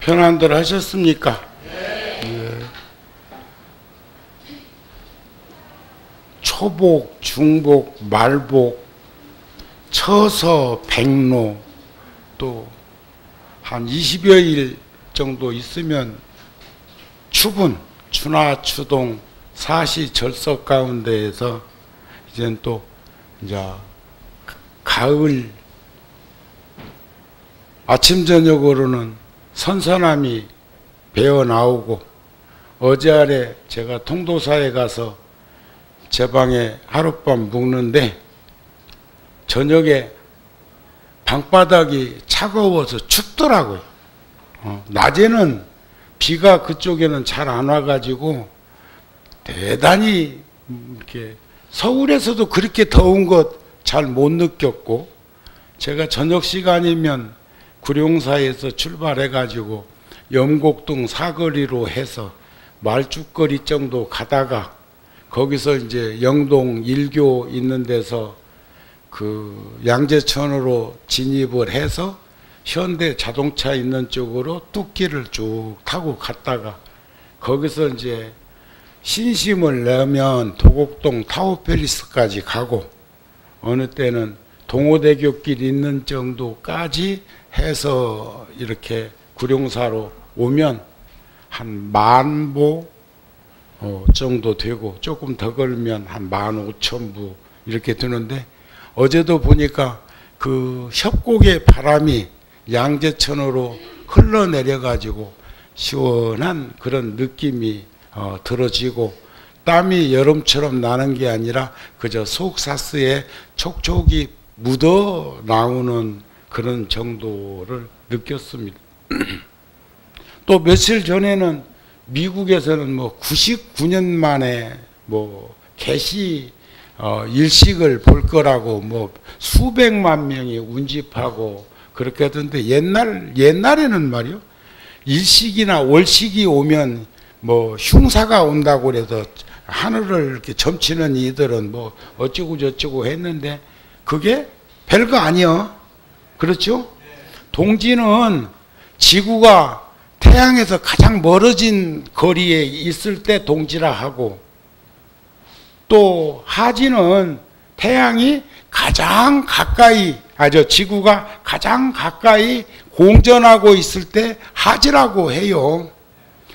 편안들 하셨습니까? 네. 초복, 중복, 말복, 처서, 백로, 또 한 20여일 정도 있으면 추분, 추나 추동, 사시 절석 가운데에서 이제는 또 이제 가을 아침 저녁으로는 선선함이 배어 나오고, 어제 아래 제가 통도사에 가서 제 방에 하룻밤 묵는데 저녁에 방바닥이 차가워서 춥더라고요. 낮에는 비가 그쪽에는 잘 안 와가지고 대단히 이렇게 서울에서도 그렇게 더운 것 잘 못 느꼈고, 제가 저녁 시간이면 구룡사에서 출발해가지고 염곡동 사거리로 해서 말죽거리 정도 가다가 거기서 이제 영동 일교 있는 데서 그 양재천으로 진입을 해서 현대 자동차 있는 쪽으로 뚝길을 쭉 타고 갔다가 거기서 이제 신심을 내면 도곡동 타워팰리스까지 가고, 어느 때는 동호대교길 있는 정도까지 해서 이렇게 구룡사로 오면 한 10,000보 정도 되고, 조금 더 걸면 한 15,000부 이렇게 드는데, 어제도 보니까 그 협곡의 바람이 양재천으로 흘러내려 가지고 시원한 그런 느낌이 들어지고, 땀이 여름처럼 나는 게 아니라 그저 속사스에 촉촉이 묻어 나오는 그런 정도를 느꼈습니다. 또 며칠 전에는 미국에서는 뭐 99년 만에 뭐 개시 일식을 볼 거라고 뭐 수백만 명이 운집하고 그렇게 하던데, 옛날에는 말이요, 일식이나 월식이 오면 뭐 흉사가 온다고 그래서 하늘을 이렇게 점치는 이들은 뭐 어쩌고 저쩌고 했는데 그게 별거 아니요. 그렇죠? 동지는 지구가 태양에서 가장 멀어진 거리에 있을 때 동지라 하고, 또 하지는 태양이 가장 가까이, 지구가 가장 가까이 공전하고 있을 때 하지라고 해요.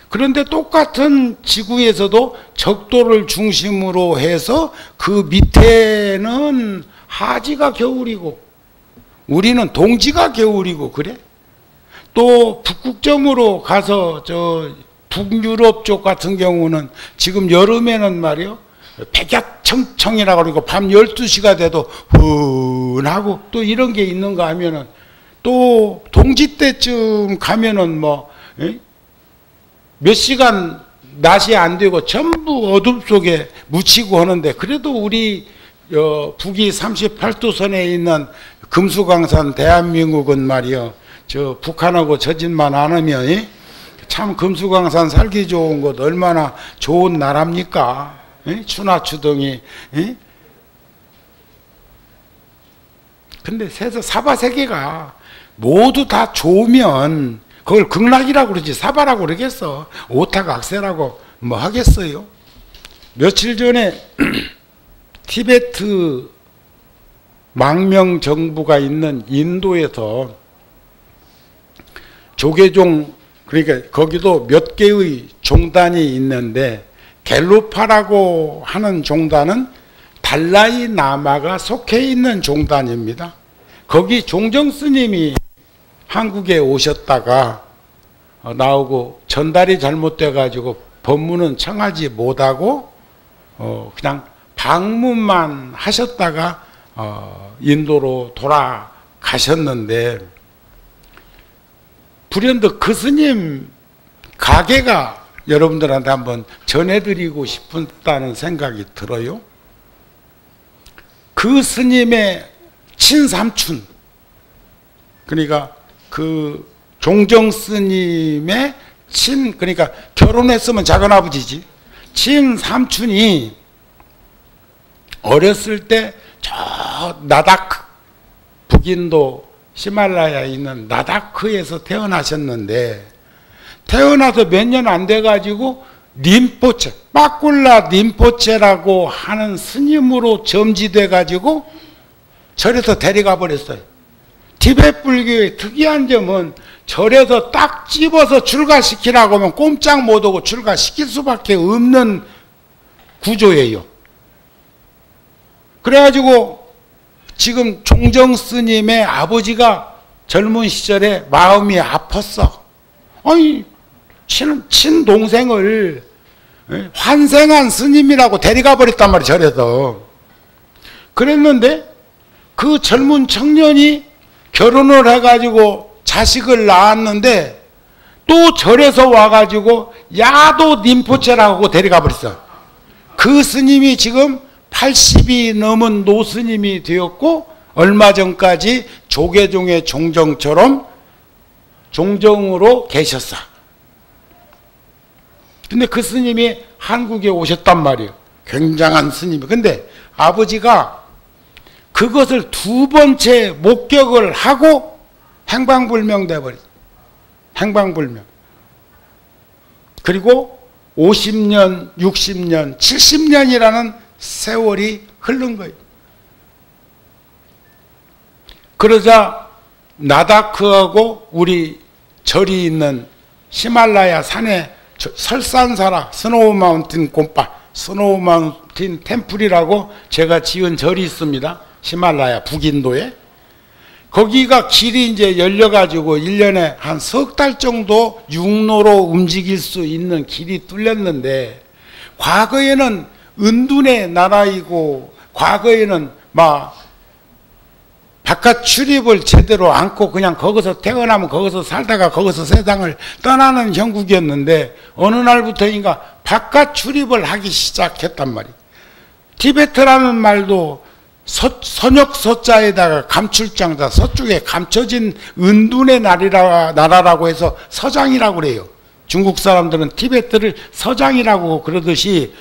그런데 똑같은 지구에서도 적도를 중심으로 해서 그 밑에는 하지가 겨울이고 우리는 동지가 겨울이고 그래? 또 북극점으로 가서 저 북유럽 쪽 같은 경우는 지금 여름에는 말이요, 백야청청이라고 그러고 밤 12시가 돼도 훈하고 또 이런 게 있는가 하면은, 또 동지 때쯤 가면은 뭐 몇 시간 낮이 안 되고 전부 어둠 속에 묻히고 하는데, 그래도 우리 북위 38도선에 있는 금수강산 대한민국은 말이요, 저 북한하고 저짓만 안 하면 참 금수강산 살기 좋은 곳 얼마나 좋은 나라입니까? 추나 추동이. 근데 사바세계가 모두 다 좋으면 그걸 극락이라고 그러지 사바라고 그러겠어? 오타각세라고 뭐 하겠어요? 며칠 전에 티베트 망명 정부가 있는 인도에서 조계종, 그러니까 거기도 몇 개의 종단이 있는데 겔루파라고 하는 종단은 달라이 라마가 속해 있는 종단입니다. 거기 종정 스님이 한국에 오셨다가 나오고 전달이 잘못돼 가지고 법문은 청하지 못하고 그냥 방문만 하셨다가 인도로 돌아가셨는데, 불현듯 그 스님 가게가 여러분들한테 한번 전해드리고 싶다는 생각이 들어요. 그 스님의 친삼촌, 그러니까 그 종정 스님의 그러니까 결혼했으면 작은아버지지, 친삼촌이 어렸을 때 저 나다크, 북인도 히말라야에 있는 나다크에서 태어나셨는데, 태어나서 몇 년 안 돼가지고 림포체, 빠꿀라 림포체라고 하는 스님으로 점지돼가지고 절에서 데려가 버렸어요. 티베트 불교의 특이한 점은 절에서 딱 집어서 출가시키라고 하면 꼼짝 못하고 출가시킬 수밖에 없는 구조예요. 그래가지고 지금 종정 스님의 아버지가 젊은 시절에 마음이 아팠어. 아니 친동생을 환생한 스님이라고 데려가 버렸단 말이에요. 절에서. 그랬는데 그 젊은 청년이 결혼을 해가지고 자식을 낳았는데 또 절에서 와가지고 야도 림포체라고 데려가 버렸어. 그 스님이 지금 80이 넘은 노스님이 되었고 얼마 전까지 조계종의 종정처럼 종정으로 계셨어. 근데 그 스님이 한국에 오셨단 말이에요. 굉장한 스님이. 근데 아버지가 그것을 두 번째 목격을 하고 행방불명 돼버렸어. 행방불명. 그리고 50년, 60년, 70년이라는 세월이 흐른 거예요. 그러자 나다크하고 우리 절이 있는 히말라야 산에 설산사라 스노우 마운틴 곰파, 스노우 마운틴 템플이라고 제가 지은 절이 있습니다. 히말라야 북인도에. 거기가 길이 이제 열려가지고 1년에 한 석 달 정도 육로로 움직일 수 있는 길이 뚫렸는데, 과거에는 은둔의 나라이고 과거에는 막 바깥 출입을 제대로 않고 그냥 거기서 태어나면 거기서 살다가 거기서 세상을 떠나는 형국이었는데 어느 날부터인가 바깥 출입을 하기 시작했단 말이에요. 티베트라는 말도 선역 서자에다가 감출장자, 서쪽에 감춰진 은둔의 나라라고 해서 서장이라고 그래요. 중국 사람들은 티베트를 서장이라고 그러듯이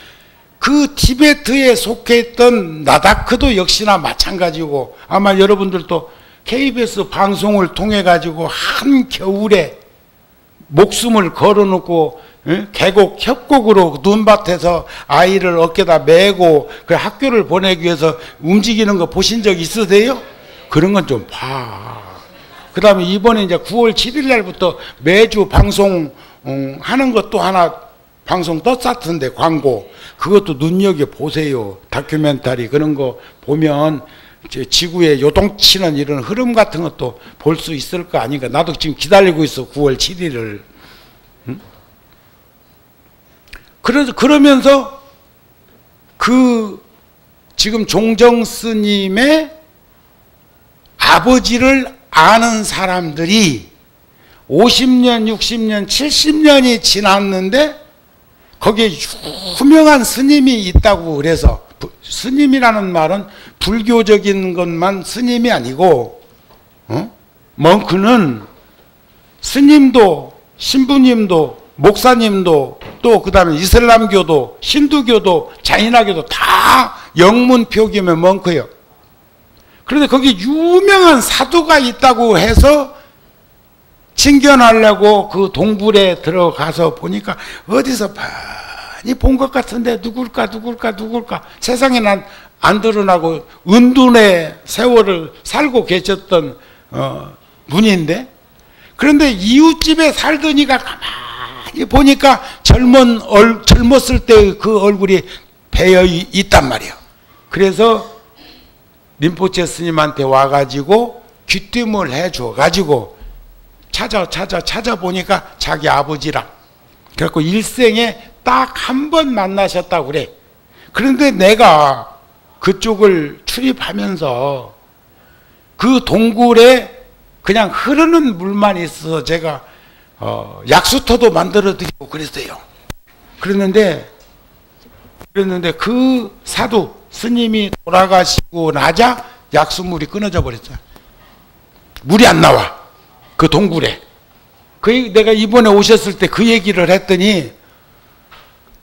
그 티베트에 속해있던 나다크도 역시나 마찬가지고, 아마 여러분들도 KBS 방송을 통해 가지고 한겨울에 목숨을 걸어놓고 계곡 협곡으로 눈밭에서 아이를 어깨다 메고 그 학교를 보내기 위해서 움직이는 거 보신 적 있으세요? 그런 건 좀 봐. 그 다음에 이번에 이제 9월 7일 날부터 매주 방송 하는 것도 하나 방송 떴었던데, 광고. 그것도 눈여겨보세요. 다큐멘터리 그런 거 보면 지구에 요동치는 이런 흐름 같은 것도 볼 수 있을 거 아닌가. 나도 지금 기다리고 있어, 9월 7일을. 응? 그러면서 그 지금 종정 스님의 아버지를 아는 사람들이 50년, 60년, 70년이 지났는데 거기에 유명한 스님이 있다고. 그래서 스님이라는 말은 불교적인 것만 스님이 아니고 멍크는 스님도 신부님도 목사님도 또 그 다음에 이슬람교도 힌두교도 자이나교도 다 영문 표기면 멍크예요. 그런데 거기 유명한 사두가 있다고 해서 친견하려고 그 동굴에 들어가서 보니까 어디서 많이 본 것 같은데 누굴까 세상에 난 안 드러나고 은둔의 세월을 살고 계셨던 분인데, 그런데 이웃집에 살더니가 가만히 보니까 젊었을 때 그 얼굴이 배어 있단 말이에요. 그래서 림포체 스님한테 와가지고 귀띔을 해줘가지고 찾아보니까 자기 아버지랑. 그래갖고 일생에 딱 한 번 만나셨다고 그래. 그런데 내가 그쪽을 출입하면서 그 동굴에 그냥 흐르는 물만 있어서 제가 약수터도 만들어 드리고 그랬어요. 그랬는데 그 사두 스님이 돌아가시고 나자 약수물이 끊어져 버렸어요. 물이 안 나와, 그 동굴에. 내가 이번에 오셨을 때 그 얘기를 했더니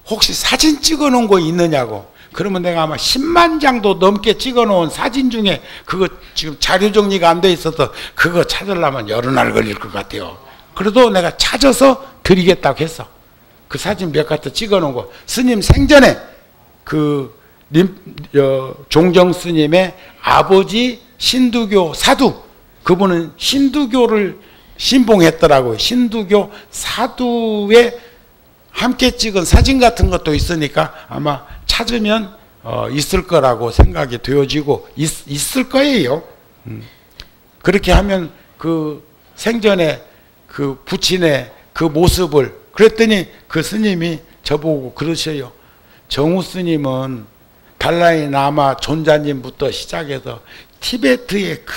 혹시 사진 찍어 놓은 거 있느냐고. 그러면 내가 아마 10만 장도 넘게 찍어 놓은 사진 중에 그거 지금 자료 정리가 안 돼 있어서 그거 찾으려면 여러 날 걸릴 것 같아요. 그래도 내가 찾아서 드리겠다고 했어. 그 사진 몇 가지 찍어 놓은 거. 스님 생전에 종정 스님의 아버지 신두교 사두, 그분은 신두교를 신봉했더라고요. 신두교 사두에 함께 찍은 사진 같은 것도 있으니까 아마 찾으면 있을 거라고 생각이 되어지고 있을 거예요. 그렇게 하면 그 생전에 그 부친의 그 모습을, 그랬더니 그 스님이 저보고 그러셔요. 정우 스님은 달라이 라마 존자님부터 시작해서 티베트의 그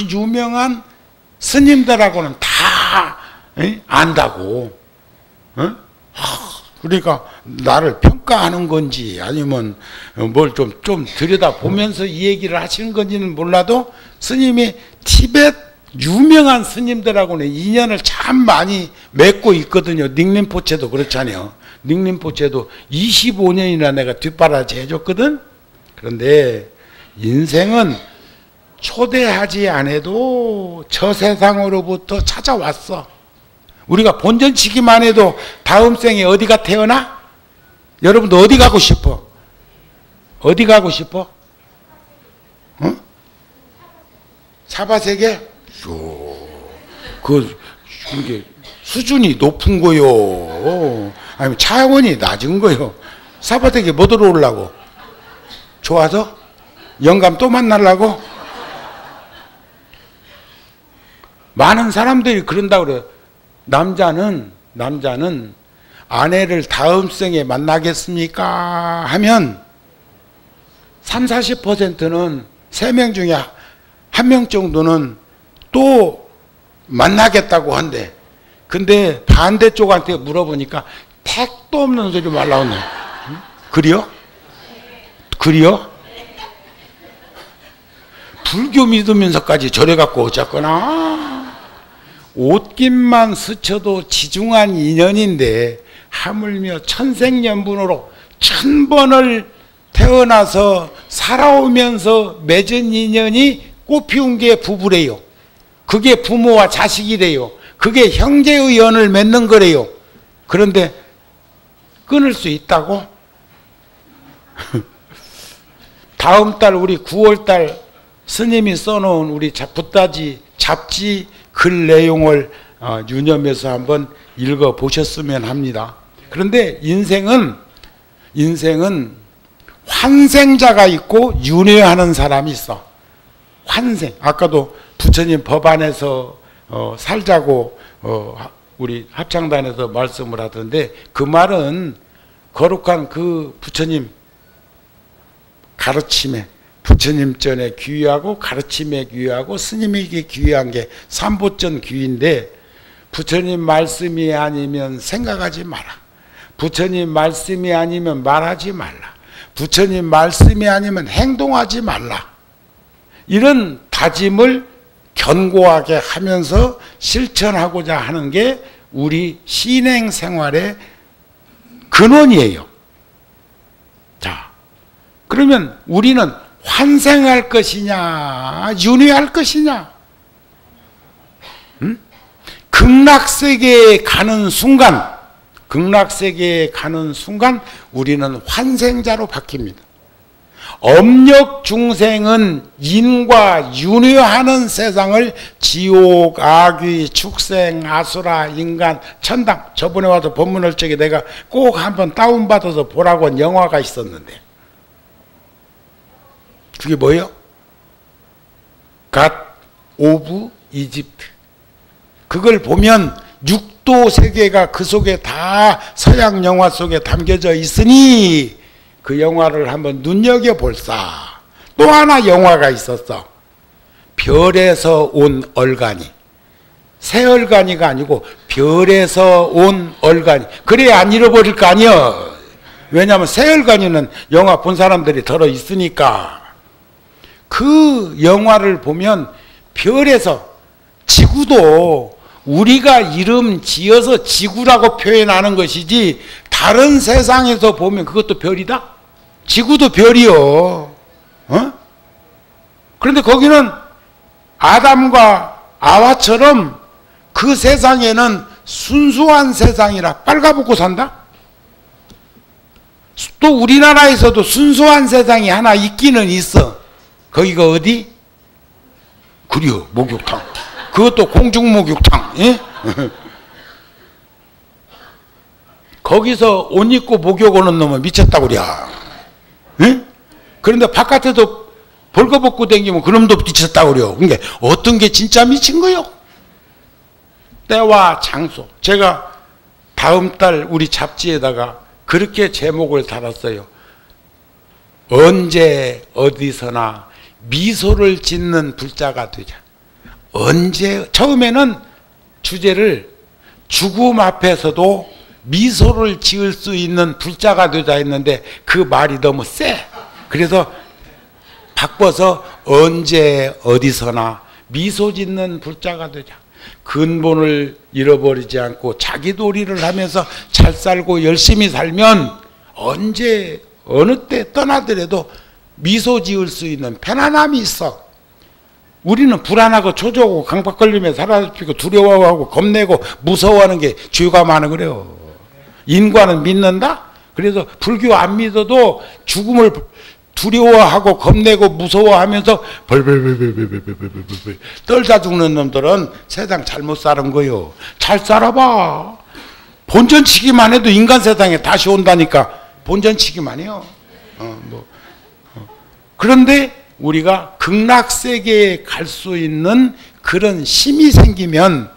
유명한 스님들하고는 다 안다고. 그러니까 나를 평가하는 건지 아니면 뭘 좀 들여다보면서 이 얘기를 하시는 건지는 몰라도 스님이 티베트 유명한 스님들하고는 인연을 참 많이 맺고 있거든요. 닉림포체도 그렇잖아요. 닉림포체도 25년이나 내가 뒷바라지 해줬거든. 그런데 인생은 초대하지 않아도 저 세상으로부터 찾아왔어. 우리가 본전치기만 해도 다음 생에 어디가 태어나? 여러분도 어디 가고 싶어? 어디 가고 싶어? 사바세계? 이게 수준이 높은 거요. 아니면 차원이 낮은 거요. 사바세계 뭐 들어오려고? 좋아서? 영감 또 만나려고? 많은 사람들이 그런다고 그래요. 남자는 아내를 다음 생에 만나겠습니까? 하면 30-40%는 3명 중에 1명 정도는 또 만나겠다고 한대. 근데 반대쪽한테 물어보니까 택도 없는 소리 말라오네. 그래요? 그래요? 불교 믿으면서까지 저래갖고 어쨌거나 옷깃만 스쳐도 지중한 인연인데 하물며 천생연분으로 1000번을 태어나서 살아오면서 맺은 인연이 꽃피운 게 부부래요. 그게 부모와 자식이래요. 그게 형제의 연을 맺는 거래요. 그런데 끊을 수 있다고? 다음 달 우리 9월 달 스님이 써놓은 우리 붓다지 잡지 글 내용을 유념해서 한번 읽어보셨으면 합니다. 그런데 인생은 환생자가 있고 윤회하는 사람이 있어. 환생. 아까도 부처님 법안에서 살자고 우리 합창단에서 말씀을 하던데, 그 말은 거룩한 그 부처님 가르침에, 부처님 전에 귀하고 가르침에 귀하고 스님에게 귀한 게 삼보전 귀인데, 부처님 말씀이 아니면 생각하지 마라. 부처님 말씀이 아니면 말하지 말라. 부처님 말씀이 아니면 행동하지 말라. 이런 다짐을 견고하게 하면서 실천하고자 하는 게 우리 신행 생활의 근원이에요. 자, 그러면 우리는 환생할 것이냐, 윤회할 것이냐? 극락세계에 가는 순간 우리는 환생자로 바뀝니다. 업력 중생은 인과 윤회하는 세상을 지옥, 악귀, 축생, 아수라, 인간, 천당, 저번에 와서 법문할 적에 내가 꼭 한번 다운받아서 보라고 한 영화가 있었는데, 그게 뭐예요? 갓 오브 이집트. 그걸 보면 육도 세계가 그 속에 다 서양 영화 속에 담겨져 있으니 그 영화를 한번 눈여겨볼사. 또 하나 영화가 있었어. 별에서 온 얼간이. 새 얼간이가 아니고 별에서 온 얼간이. 그래야 안 잃어버릴 거 아니야. 왜냐하면 새 얼간이는 영화 본 사람들이 들어 있으니까. 그 영화를 보면 별에서, 지구도 우리가 이름 지어서 지구라고 표현하는 것이지, 다른 세상에서 보면 그것도 별이다? 지구도 별이요. 그런데 거기는 아담과 아와처럼 그 세상에는 순수한 세상이라 빨가벗고 산다? 또 우리나라에서도 순수한 세상이 하나 있기는 있어. 거기가 어디? 그려, 목욕탕. 그것도 공중목욕탕. 예? 거기서 옷 입고 목욕 오는 놈은 미쳤다고 그래. 예? 그런데 바깥에도 벌거벗고 다니면 그놈도 미쳤다고 그래요. 그러니까 어떤 게 진짜 미친 거요? 때와 장소. 제가 다음 달 우리 잡지에다가 그렇게 제목을 달았어요. 언제 어디서나 미소를 짓는 불자가 되자. 언제, 처음에는 주제를 죽음 앞에서도 미소를 지을 수 있는 불자가 되자 했는데 그 말이 너무 세. 그래서 바꿔서 언제 어디서나 미소 짓는 불자가 되자. 근본을 잃어버리지 않고 자기 도리를 하면서 잘 살고 열심히 살면 언제 어느 때 떠나더라도 미소 지을 수 있는 편안함이 있어. 우리는 불안하고 초조하고 강박 걸리면 사라지고 두려워하고 겁내고 무서워하는 게 죄가 많아 그래요. 인과는 믿는다? 그래서 불교 안 믿어도 죽음을 두려워하고 겁내고 무서워하면서 벌벌벌벌벌벌벌벌 떨다 죽는 놈들은 세상 잘못 사는 거요. 잘 살아봐. 본전치기만 해도 인간 세상에 다시 온다니까. 본전치기만 해요. 그런데 우리가 극락세계에 갈 수 있는 그런 힘이 생기면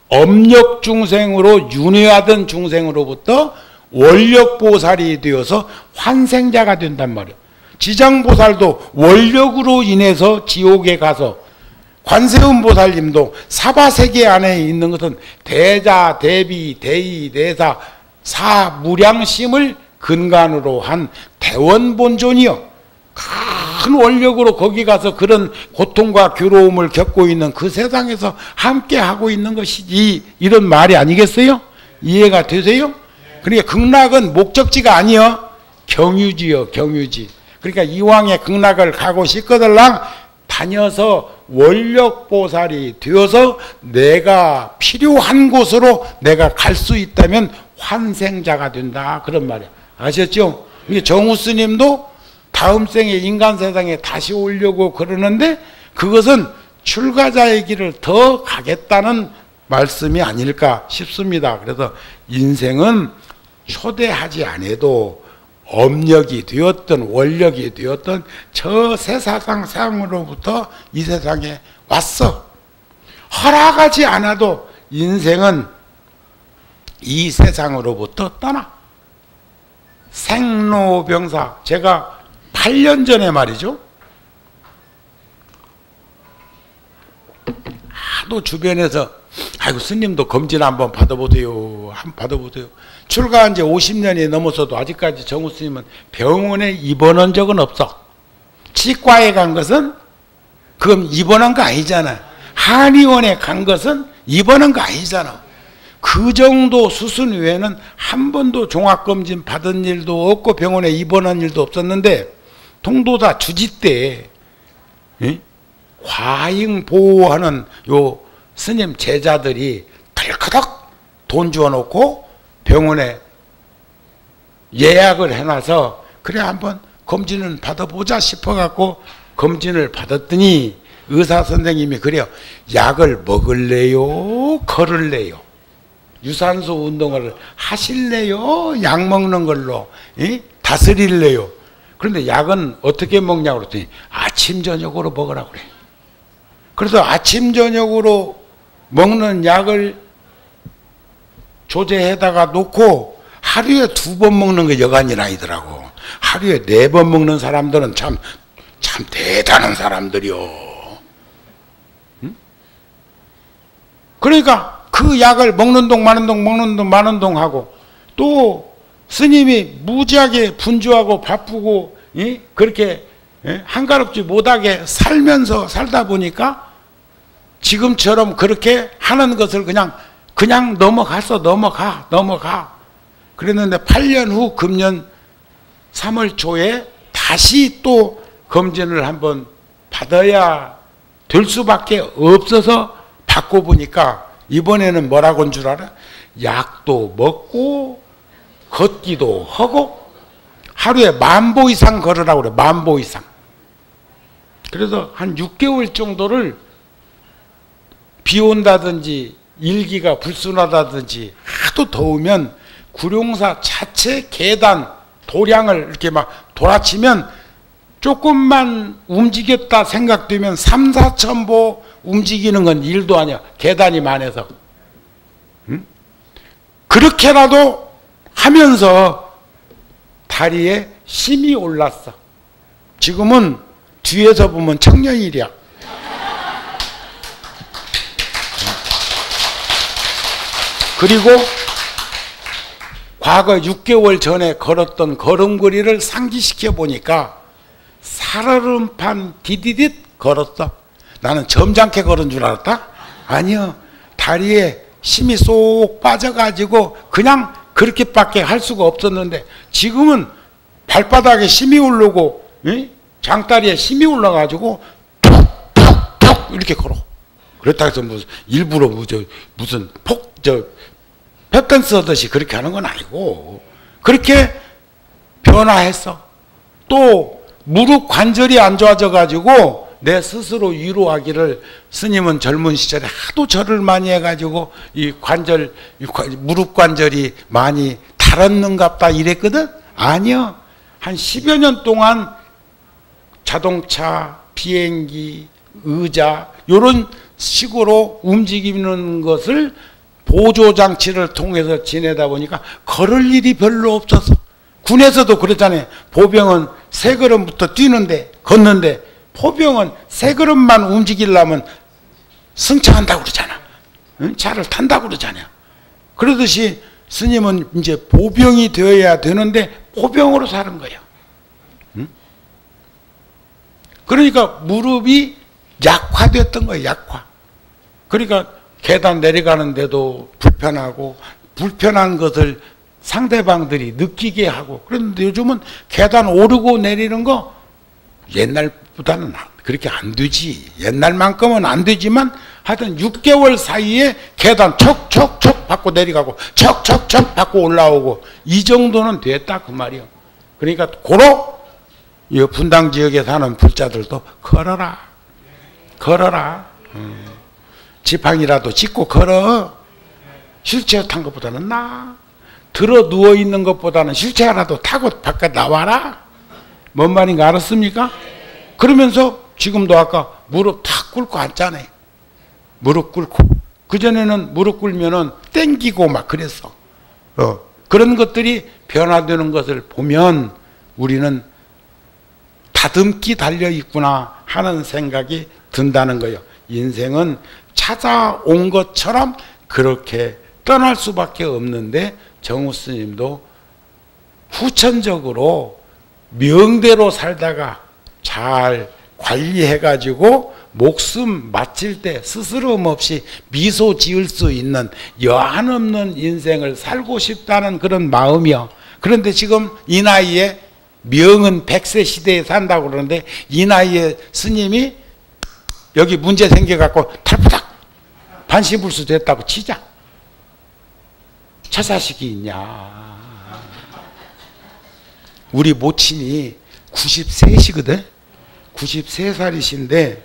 업력 중생으로 윤회하던 중생으로부터 원력보살이 되어서 환생자가 된단 말이에요. 지장보살도 원력으로 인해서 지옥에 가서, 관세음보살님도 사바세계 안에 있는 것은 대자, 대비, 대의, 대사, 사무량심을 근간으로 한 대원본존이요. 큰 원력으로 거기 가서 그런 고통과 괴로움을 겪고 있는 그 세상에서 함께 하고 있는 것이지, 이런 말이 아니겠어요? 이해가 되세요? 그러니까 극락은 목적지가 아니요, 경유지요, 경유지. 그러니까 이왕에 극락을 가고 싶거들랑 다녀서 원력보살이 되어서 내가 필요한 곳으로 내가 갈 수 있다면 환생자가 된다, 그런 말이야. 아셨죠? 정우 스님도 다음 생에 인간 세상에 다시 오려고 그러는데 그것은 출가자의 길을 더 가겠다는 말씀이 아닐까 싶습니다. 그래서 인생은 초대하지 않아도 업력이 되었던 원력이 되었던 저 세상으로부터 이 세상에 왔어. 허락하지 않아도 인생은 이 세상으로부터 떠나. 생로병사. 제가 8년 전에 말이죠, 하도 주변에서 아이고 스님도 검진 한번 받아보세요, 한번 받아보세요. 출가한 지 50년이 넘어서도 아직까지 정우 스님은 병원에 입원한 적은 없어. 치과에 간 것은 그럼 입원한 거 아니잖아. 한의원에 간 것은 입원한 거 아니잖아. 그 정도 수순 외에는 한 번도 종합검진 받은 일도 없고 병원에 입원한 일도 없었는데, 통도사 주지 때 과잉 보호하는 요 스님 제자들이 덜커덕 돈 주어놓고 병원에 예약을 해놔서 그래 한번 검진을 받아보자 싶어갖고 검진을 받았더니 의사 선생님이 그래요. 약을 먹을래요? 걸을래요? 유산소 운동을 하실래요? 약 먹는 걸로 다스릴래요? 그런데 약은 어떻게 먹냐고 그랬더니 아침 저녁으로 먹으라고 그래. 그래서 아침 저녁으로 먹는 약을 조제해다가 놓고 하루에 2번 먹는 게 여간이 아니더라고. 하루에 4번 먹는 사람들은 참 대단한 사람들이요. 응? 그러니까 그 약을 먹는 동 마는 동 먹는 동 마는 동 하고, 또 스님이 무지하게 분주하고 바쁘고 그렇게 한가롭지 못하게 살다 보니까 지금처럼 그렇게 하는 것을 그냥 넘어가. 그랬는데 8년 후 금년 3월 초에 다시 또 검진을 한번 받아야 될 수밖에 없어서 받고 보니까 이번에는 뭐라고 한 줄 알아? 약도 먹고 걷기도 하고 하루에 10,000보 이상 걸으라고 그래. 10,000보 이상. 그래서 한 6개월 정도를 비 온다든지 일기가 불순하다든지 하도 더우면 구룡사 자체 계단 도량을 이렇게 막 돌아치면 조금만 움직였다 생각되면 3,000~4,000보 움직이는 건 일도 아니야. 계단이 많아서. 응? 그렇게라도 하면서 다리에 힘이 올랐어. 지금은 뒤에서 보면 청년일이야. 그리고 과거 6개월 전에 걸었던 걸음걸이를 상기시켜 보니까 살얼음판 디디딧 걸었어. 나는 점잖게 걸은 줄 알았다? 아니요. 다리에 힘이 쏙 빠져가지고 그냥 그렇게밖에 할 수가 없었는데 지금은 발바닥에 힘이 오르고 장다리에 힘이 올라가지고 툭툭툭 이렇게 걸어. 그렇다 해서 무슨 일부러 무슨 펫댄스 하듯이 그렇게 하는 건 아니고 그렇게 변화했어. 또 무릎 관절이 안 좋아져 가지고 내 스스로 위로하기를 스님은 젊은 시절에 하도 절을 많이 해가지고 이 무릎 관절이 많이 달았는갑다 이랬거든? 아니요. 한 10여 년 동안 자동차, 비행기, 의자 이런 식으로 움직이는 것을 보조장치를 통해서 지내다 보니까 걸을 일이 별로 없어서 군에서도 그랬잖아요. 보병은 3걸음부터 걷는데 포병은 3걸음만 움직이려면 승차한다고 그러잖아. 응? 차를 탄다고 그러잖아요. 그러듯이 스님은 이제 보병이 되어야 되는데 포병으로 사는 거예요. 응? 그러니까 무릎이 약화됐던 거예요. 약화. 그러니까 계단 내려가는데도 불편하고 불편한 것을 상대방들이 느끼게 하고 그런데 요즘은 계단 오르고 내리는 거 옛날보다는 그렇게 안 되지. 옛날만큼은 안 되지만 하여튼 6개월 사이에 계단 척척척 받고 내려가고 척척척 받고 올라오고 이 정도는 됐다 그 말이요. 그러니까 고로 이 분당 지역에 사는 불자들도 걸어라. 지팡이라도 짚고 걸어. 휠체어 탄 것보다는 나. 들어 누워 있는 것보다는 휠체어라도 타고 바깥 나와라. 뭔 말인가 알았습니까? 그러면서 지금도 아까 무릎 탁 꿇고 앉잖아요. 무릎 꿇고. 그전에는 무릎 꿇으면은 땡기고 막 그랬어. 그런 것들이 변화되는 것을 보면 우리는 다듬기 달려있구나 하는 생각이 든다는 거예요. 인생은 찾아온 것처럼 그렇게 떠날 수밖에 없는데 정우 스님도 후천적으로 명대로 살다가 잘 관리해가지고 목숨 마칠 때 스스럼 없이 미소 지을 수 있는 여한 없는 인생을 살고 싶다는 그런 마음이요. 그런데 지금 이 나이에 명은 100세 시대에 산다고 그러는데 이 나이에 스님이 여기 문제 생겨갖고 탈푸닥 반신불수 됐다고 치자. 처자식이 있냐. 우리 모친이 93시거든. 93살이신데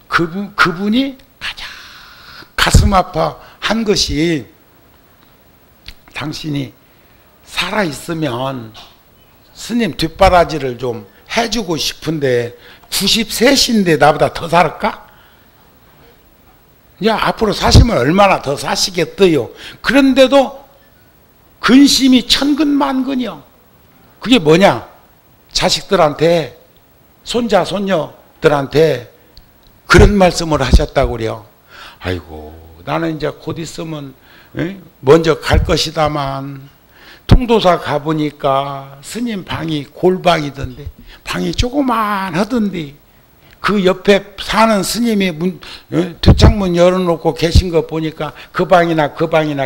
그분이 가장 가슴 아파 한 것이 당신이 살아있으면 스님 뒷바라지를 좀 해주고 싶은데 93인데 나보다 더 살을까? 야, 앞으로 사시면 얼마나 더 사시겠어요. 그런데도 근심이 천근만근이요. 그게 뭐냐? 자식들한테 손자 손녀들한테 그런 말씀을 하셨다고 그래요. 아이고 나는 이제 곧 있으면 먼저 갈 것이다만 통도사 가보니까 스님 방이 골방이던데 방이 조그만하던데 그 옆에 사는 스님이 뒷창문 열어놓고 계신 거 보니까 그 방이나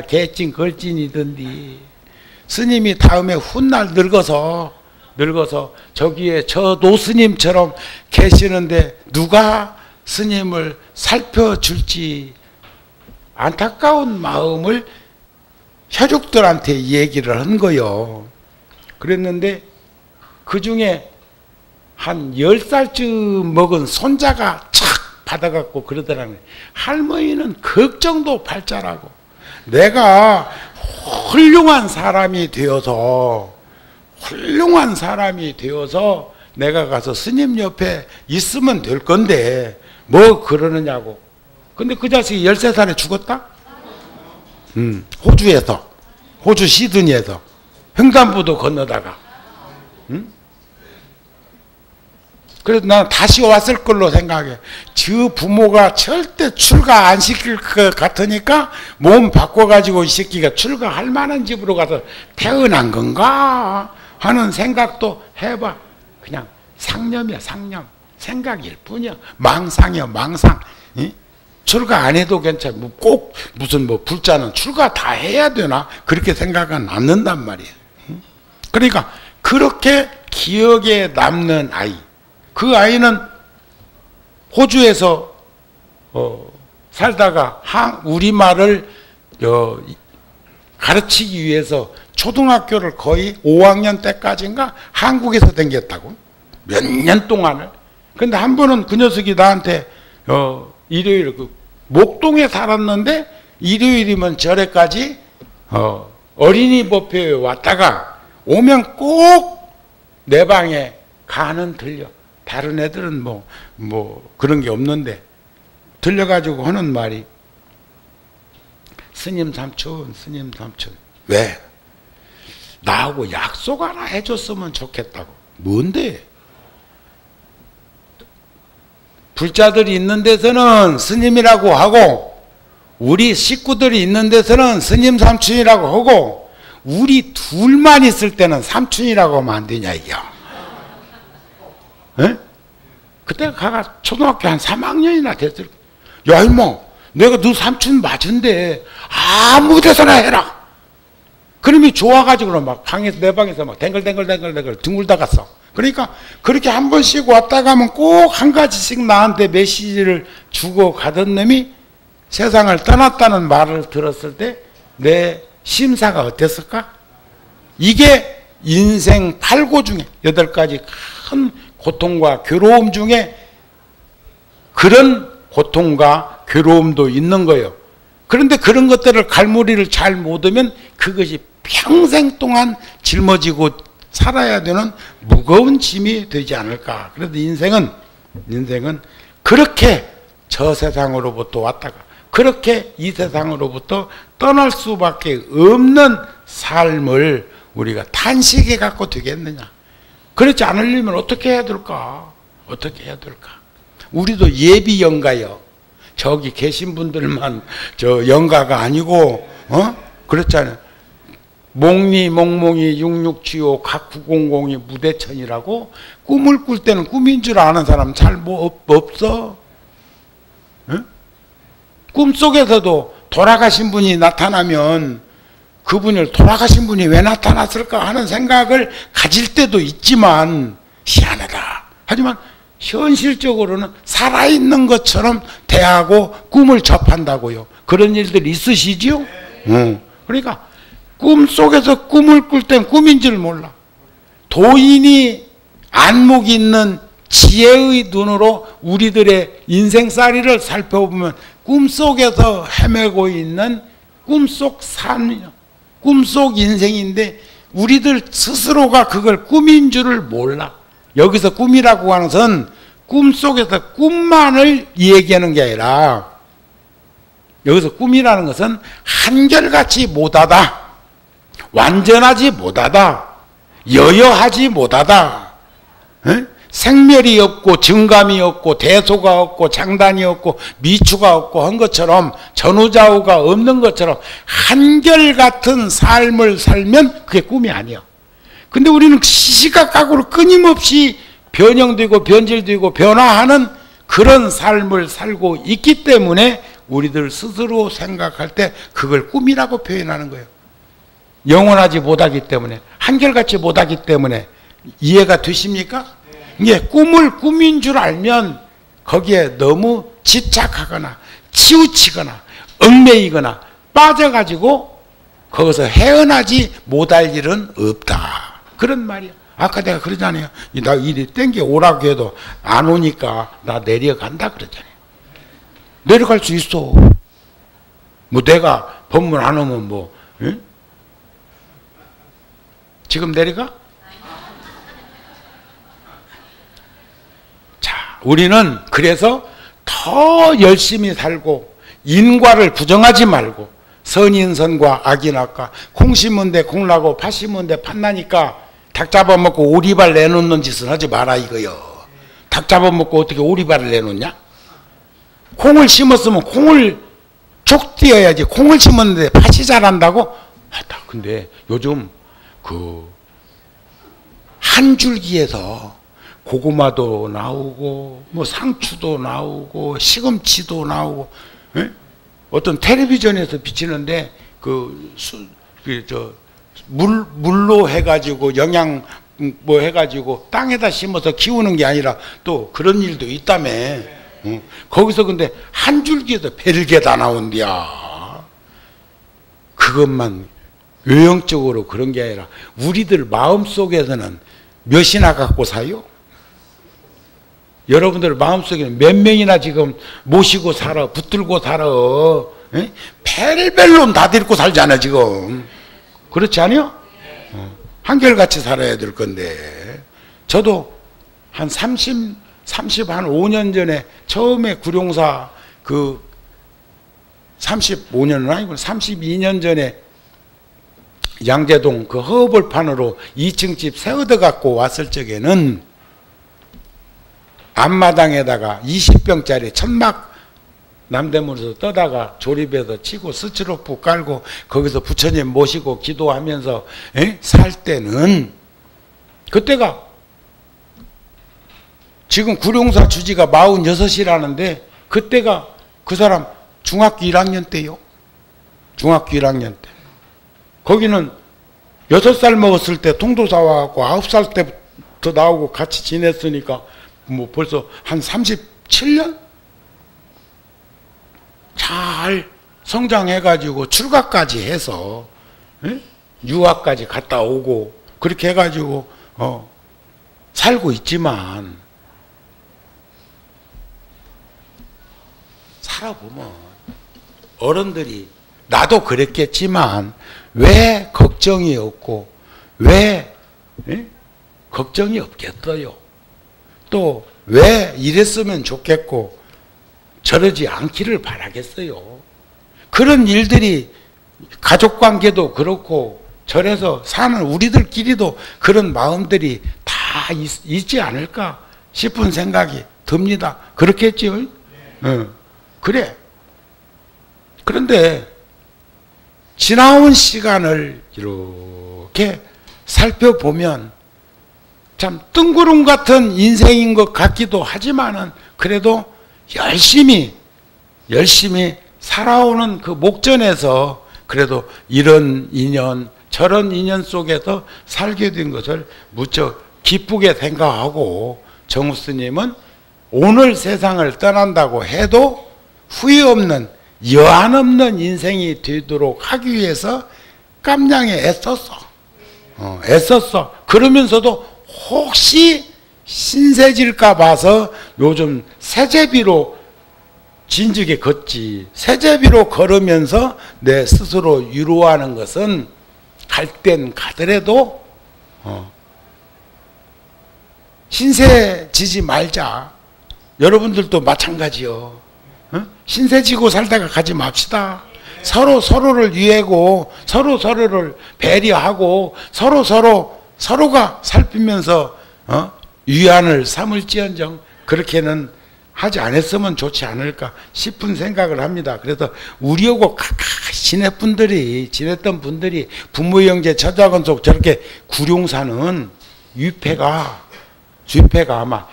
개찐 걸찐이던데 스님이 다음에 훗날 늙어서 저기에 저 노스님처럼 계시는데 누가 스님을 살펴줄지 안타까운 마음을 혈육들한테 얘기를 한 거요. 그랬는데 그 중에 한 10살쯤 먹은 손자가 착 받아갖고 그러더라는 거예요. 할머니는 걱정도 팔자라고. 내가 훌륭한 사람이 되어서 내가 가서 스님 옆에 있으면 될 건데 뭐 그러느냐고. 근데 그 자식이 13살에 죽었다? 호주 시드니에서 횡단보도 건너다가. 그래서 나는 다시 왔을 걸로 생각해. 저 부모가 절대 출가 안 시킬 것 같으니까 몸 바꿔가지고 이 새끼가 출가할 만한 집으로 가서 태어난 건가 하는 생각도 해봐. 그냥 상념이야, 상념. 생각일 뿐이야. 망상이야, 망상. 응? 출가 안 해도 괜찮아. 꼭 무슨 불자는 출가 다 해야 되나? 그렇게 생각은 않는단 말이야. 응? 그러니까 그렇게 기억에 남는 아이. 그 아이는 호주에서 살다가 우리말을 가르치기 위해서 초등학교를 거의 5학년 때까지인가 한국에서 다녔다고. 몇 년 동안을. 근데 한 번은 그 녀석이 나한테 일요일 목동에 살았는데 일요일이면 절에까지 어린이 법회에 왔다가 오면 꼭 내 방에 가는 들려. 다른 애들은 뭐 그런 게 없는데 들려가지고 하는 말이 스님 삼촌 왜? 나하고 약속 하나 해줬으면 좋겠다고. 뭔데? 불자들이 있는 데서는 스님이라고 하고 우리 식구들이 있는 데서는 스님 삼촌이라고 하고 우리 둘만 있을 때는 삼촌이라고 하면 안 되냐 이게. 에? 그때 가가 초등학교 한 3학년이나 됐을 거야. 야 임마 내가 너 삼촌 맞은데 아무 데서나 해라. 그놈이 좋아가지고 막 방에서 내 방에서 막 댕글댕글 둥글다 갔어. 그러니까 그렇게 한 번씩 왔다 가면 꼭 한 가지씩 나한테 메시지를 주고 가던 놈이 세상을 떠났다는 말을 들었을 때 내 심사가 어땠을까? 이게 인생 8고 중에 8가지 큰 고통과 괴로움 중에 그런 고통과 괴로움도 있는 거예요. 그런데 그런 것들을 갈무리를 잘 못하면 그것이 평생 동안 짊어지고 살아야 되는 무거운 짐이 되지 않을까. 그래서 인생은 그렇게 저 세상으로부터 왔다가 그렇게 이 세상으로부터 떠날 수밖에 없는 삶을 우리가 탄식해 갖고 되겠느냐. 그렇지 않으려면 어떻게 해야 될까? 어떻게 해야 될까? 우리도 예비 영가요. 저기 계신 분들만 저 영가가 아니고 그렇잖아요. 몽리 몽몽이 6675 각900이 무대천이라고 꿈을 꿀 때는 꿈인 줄 아는 사람 잘 없어. 응? 꿈속에서도 돌아가신 분이 나타나면 그분을 돌아가신 분이 왜 나타났을까 하는 생각을 가질 때도 있지만 희한하다. 하지만 현실적으로는 살아있는 것처럼 대하고 꿈을 접한다고요. 그런 일들이 있으시지요? 그러니까 꿈속에서 꿈을 꿀 땐 꿈인 줄 몰라. 도인이 안목 있는 지혜의 눈으로 우리들의 인생살이를 살펴보면 꿈속에서 헤매고 있는 꿈속 삶이요. 꿈속 인생인데 우리들 스스로가 그걸 꿈인 줄을 몰라. 여기서 꿈이라고 하는 것은 꿈속에서 꿈만을 얘기하는 게 아니라 여기서 꿈이라는 것은 한결같이 못하다, 완전하지 못하다, 여여하지 못하다, 생멸이 없고 증감이 없고 대소가 없고 장단이 없고 미추가 없고 한 것처럼 전후좌우가 없는 것처럼 한결같은 삶을 살면 그게 꿈이 아니야. 근데 우리는 시시각각으로 끊임없이 변형되고 변질되고 변화하는 그런 삶을 살고 있기 때문에 우리들 스스로 생각할 때 그걸 꿈이라고 표현하는 거예요. 영원하지 못하기 때문에, 한결같이 못하기 때문에. 이해가 되십니까? 이게 꿈을 꿈인 줄 알면 거기에 너무 집착하거나 치우치거나 얽매이거나 빠져가지고 거기서 헤어나지 못할 일은 없다. 그런 말이야. 아까 내가 그러잖아요. 나 이리 땡겨 오라고 해도 안 오니까 나 내려간다 그러잖아요. 내려갈 수 있어. 뭐 내가 법문 안 오면 뭐 응? 지금 내려가? 자, 우리는 그래서 더 열심히 살고 인과를 부정하지 말고 선인선과 악인악과 콩 심은데 콩 나고 팥 심은데 팥 나니까 닭 잡아먹고 오리발 내놓는 짓은 하지 마라 이거요. 닭 잡아먹고 어떻게 오리발을 내놓냐? 콩을 심었으면 콩을 쭉 띄어야지. 콩을 심었는데 팥이 자란다고? 근데 요즘 그 한 줄기에서 고구마도 나오고 뭐 상추도 나오고 시금치도 나오고 에? 어떤 텔레비전에서 비치는데 물로 해가지고 영양 뭐 해가지고 땅에다 심어서 키우는 게 아니라 또 그런 일도 있다며. 거기서 근데 한 줄기에서 별게 다 나온디야. 그것만 외형적으로 그런 게 아니라 우리들 마음속에서는 몇이나 갖고 사요? 여러분들 마음속에는 몇 명이나 지금 모시고 살아, 붙들고 살아. 에? 별별로 다 데리고 살잖아 지금. 그렇지 않아요? 한결같이 살아야 될 건데. 저도 한 35년 전에 처음에 구룡사 35년은 아니고 32년 전에 양재동 그 허벌판으로 2층 집 새 얻어 갖고 왔을 적에는 앞마당에다가 20병짜리 천막 남대문에서 떠다가 조립해서 치고 스티로프 깔고 거기서 부처님 모시고 기도하면서 살 때는 그때가 지금 구룡사 주지가 46이라는데 그때가 그 사람 중학교 1학년 때요. 중학교 1학년 때. 거기는 6살 먹었을 때 통도사 와갖고 9살 때부터 나오고 같이 지냈으니까 뭐 벌써 한 37년? 잘 성장해가지고 출가까지 해서 유학까지 갔다 오고 그렇게 해가지고 살고 있지만 살아보면 어른들이 나도 그랬겠지만 왜 걱정이 없고 왜 걱정이 없겠어요? 또 왜 이랬으면 좋겠고 저러지 않기를 바라겠어요? 그런 일들이 가족관계도 그렇고 절에서 사는 우리들끼리도 그런 마음들이 다 있지 않을까 싶은 생각이 듭니다. 그렇겠죠? 그래. 그런데 지나온 시간을 이렇게 살펴보면 참 뜬구름 같은 인생인 것 같기도 하지만은 그래도 열심히 살아오는 그 목전에서 그래도 이런 인연 저런 인연 속에서 살게 된 것을 무척 기쁘게 생각하고 정우 스님은 오늘 세상을 떠난다고 해도 후회 없는 여한 없는 인생이 되도록 하기 위해서 깜냥에 애썼어. 그러면서도 혹시 신세질까 봐서 요즘 세제비로 진즉에 걷지. 세제비로 걸으면서 내 스스로 위로하는 것은 갈 땐 가더라도 신세지지 말자. 여러분들도 마찬가지요. 신세지고 살다가 가지 맙시다. 서로를 위하고 서로를 배려하고 서로가 살피면서 위안을 삼을지언정 그렇게는 하지 않았으면 좋지 않을까 싶은 생각을 합니다. 그래서 우리하고 가까이 지냈던 분들이 부모 형제 처자건속 저렇게 구룡사는 유패가 아마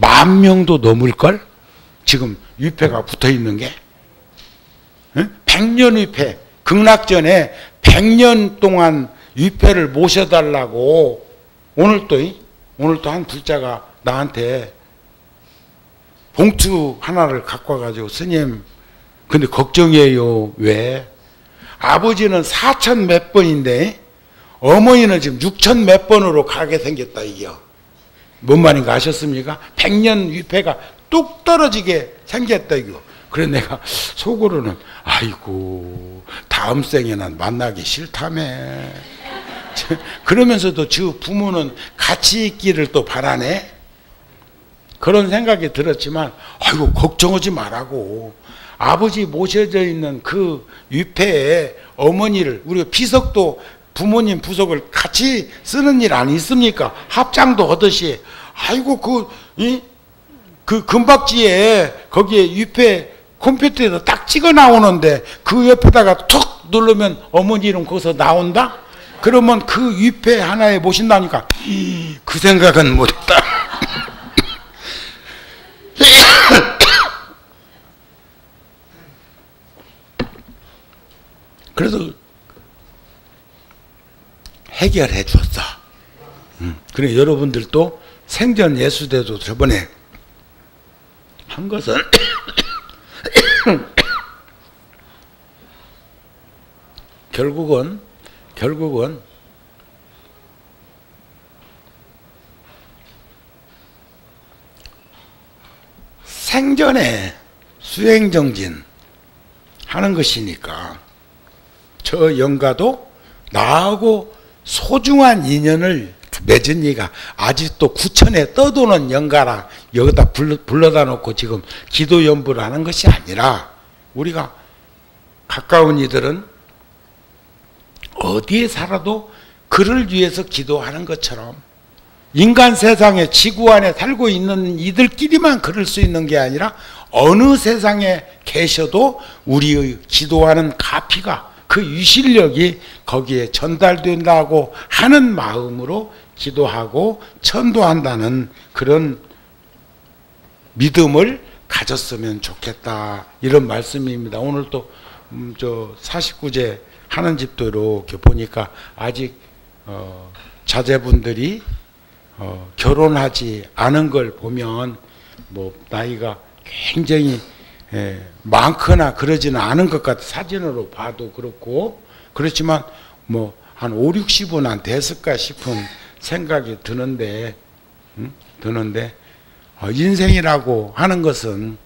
10,000명도 넘을걸? 지금 유패가 붙어있는 게 100년 유패 극락전에 100년 동안 유패를 모셔달라고 오늘도 한 불자가 나한테 봉투 하나를 갖고 와가지고 스님 근데 걱정이에요. 왜? 아버지는 4천 몇 번인데 어머니는 지금 6천 몇 번으로 가게 생겼다 이게요. 뭔 말인가 아셨습니까? 100년 위패가 뚝 떨어지게 생겼다 이거. 그래 내가 속으로는 아이고 다음 생에는 만나기 싫다며. 그러면서도 저 부모는 같이 있기를 또 바라네. 그런 생각이 들었지만 아이고 걱정하지 말라고. 아버지 모셔져 있는 그 위패에 어머니를 우리가 비석도 부모님 부석을 같이 쓰는 일 안 있습니까? 합장도 하듯이 아이고 그 금박지에 거기에 위패 컴퓨터에서 딱 찍어 나오는데 그 옆에다가 툭 누르면 어머니 이름 거기서 나온다? 그러면 그 위패 하나에 모신다니까 그 생각은 못했다. 그래서 해결해 줬어. 그래 여러분들도 생전 예수대도 저번에 한 것은 결국은 생전에 수행정진 하는 것이니까 저 영가도 나하고 소중한 인연을 맺은 이가 아직도 구천에 떠도는 영가라 여기다 불러다 놓고 지금 기도 연부를 하는 것이 아니라 우리가 가까운 이들은 어디에 살아도 그를 위해서 기도하는 것처럼 인간 세상에 지구 안에 살고 있는 이들끼리만 그럴 수 있는 게 아니라 어느 세상에 계셔도 우리의 기도하는 가피가 그 유실력이 거기에 전달된다고 하는 마음으로 기도하고 천도한다는 그런 믿음을 가졌으면 좋겠다 이런 말씀입니다. 오늘 또 저 49제 하는 집도 이렇게 보니까 아직 자제분들이 결혼하지 않은 걸 보면 뭐 나이가 굉장히 많거나 그러지는 않은 것 같아. 사진으로 봐도 그렇고 그렇지만 뭐 한 5, 60은 안 됐을까 싶은 생각이 드는데 인생이라고 하는 것은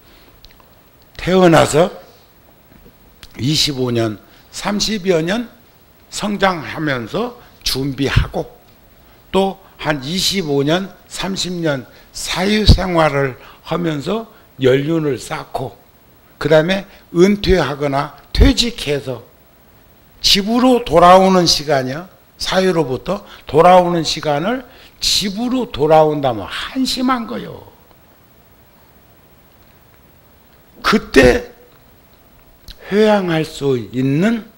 태어나서 25년 30여 년 성장하면서 준비하고 또 한 25년 30년 사회생활을 하면서 연륜을 쌓고 그 다음에 은퇴하거나 퇴직해서 집으로 돌아오는 시간이요. 사회로부터 돌아오는 시간을 집으로 돌아온다면 한심한 거요. 그때 회양할 수 있는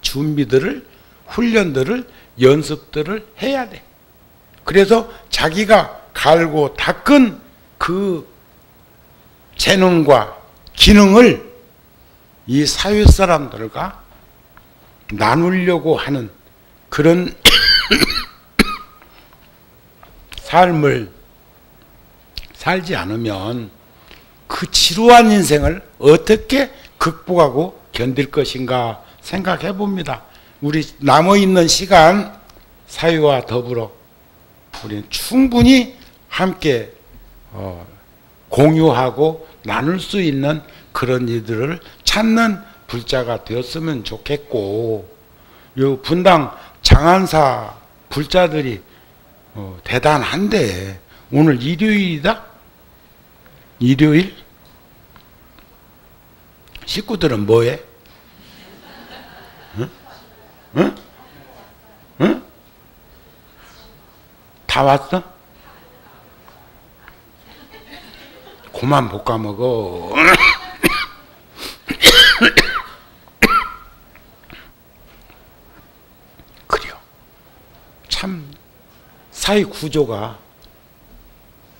준비들을 훈련들을 연습들을 해야 돼. 그래서 자기가 갈고 닦은 그 재능과 기능을 이 사회 사람들과 나누려고 하는 그런 삶을 살지 않으면 그 지루한 인생을 어떻게 극복하고 견딜 것인가 생각해 봅니다. 우리 남아있는 시간 사회와 더불어 우리는 충분히 함께 공유하고 나눌 수 있는 그런 이들을 찾는 불자가 되었으면 좋겠고, 요 분당 장안사 불자들이 대단한데 오늘 일요일이다? 일요일? 식구들은 뭐해? 응? 응? 응? 다 왔어? 그만 볶아먹어. 그래요. 참 사회 구조가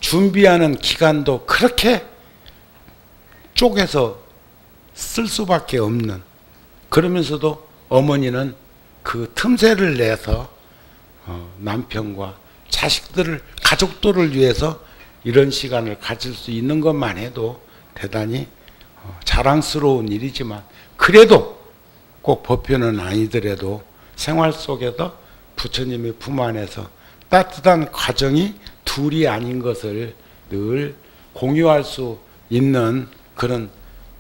준비하는 기간도 그렇게 쪼개서 쓸 수밖에 없는, 그러면서도 어머니는 그 틈새를 내서 남편과 자식들을, 가족들을 위해서 이런 시간을 가질 수 있는 것만 해도 대단히 자랑스러운 일이지만 그래도 꼭 법회는 아니더라도 생활 속에서 부처님의 품 안에서 따뜻한 가정이 둘이 아닌 것을 늘 공유할 수 있는 그런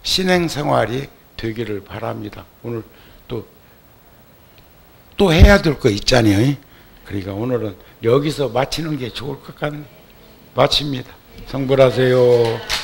신행생활이 되기를 바랍니다. 오늘 또 해야 될 거 있잖아요. 그러니까 오늘은 여기서 마치는 게 좋을 것 같네. 마칩니다. 성불하세요.